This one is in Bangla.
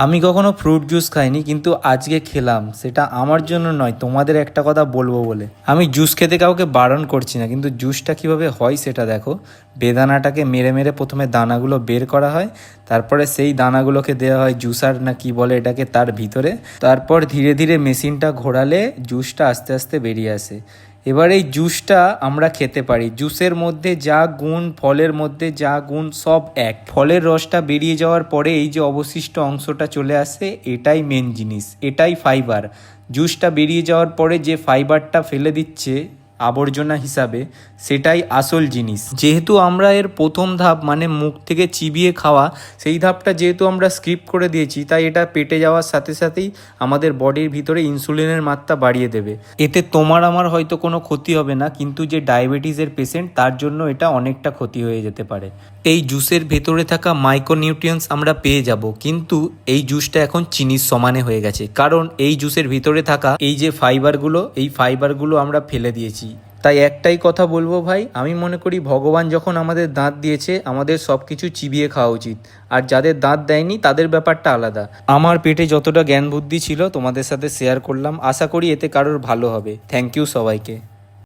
আমি কখনো ফ্রুট জুস খাইনি, কিন্তু আজকে খেলাম। সেটা আমার জন্য নয়, তোমাদের একটা কথা বলবো বলে। আমি জুস খেতে কাউকে বারণ করছি না, কিন্তু জুসটা কিভাবে হয় সেটা দেখো। বেদানাটাকে মেরে মেরে প্রথমে দানাগুলো বের করা হয়, তারপরে সেই দানাগুলোকে দেওয়া হয় জুসার না কি বলে এটাকে তার ভিতরে। তারপর ধীরে ধীরে মেশিনটা ঘোরালে জুসটা আস্তে আস্তে বেরিয়ে আসে। এবার এই জুসটা আমরা খেতে পারি। জুসের মধ্যে যা গুণ, ফলের মধ্যে যা গুণ, সব এক। ফলের রসটা বেরিয়ে যাওয়ার পরে এই যে অবশিষ্ট অংশটা চলে আসে, এটাই মেন জিনিস, এটাই ফাইবার। জুসটা বেরিয়ে যাওয়ার পরে যে ফাইবারটা ফেলে দিচ্ছে আবর্জনা হিসাবে, সেটাই আসল জিনিস। যেহেতু আমরা এর প্রথম ধাপ মানে মুখ থেকে চিবিয়ে খাওয়া, সেই ধাপটা যেহেতু আমরা স্কিপ করে দিয়েছি, তাই এটা পেটে যাওয়ার সাথে সাথেই আমাদের বডির ভিতরে ইনসুলিনের মাত্রা বাড়িয়ে দেবে। এতে তোমার আমার হয়তো কোনো ক্ষতি হবে না, কিন্তু যে ডায়াবেটিসের পেশেন্ট তার জন্য এটা অনেকটা ক্ষতি হয়ে যেতে পারে। এই জুসের ভেতরে থাকা মাইক্রোনিউট্রিয়েন্টস আমরা পেয়ে যাব, কিন্তু এই জুসটা এখন চিনির সমানে হয়ে গেছে, কারণ এই জুসের ভিতরে থাকা এই যে ফাইবারগুলো, এই ফাইবারগুলো আমরা ফেলে দিয়েছি। তাই একটাই কথা বলবো ভাই, আমি মনে করি ভগবান যখন আমাদের দাঁত দিয়েছে, আমাদের সব কিছু চিবিয়ে খাওয়া উচিত। আর যাদের দাঁত দেয়নি তাদের ব্যাপারটা আলাদা। আমার পেটে যতটা জ্ঞান বুদ্ধি ছিল তোমাদের সাথে শেয়ার করলাম, আশা করি এতে কারোর ভালো হবে। থ্যাংক ইউ সবাইকে।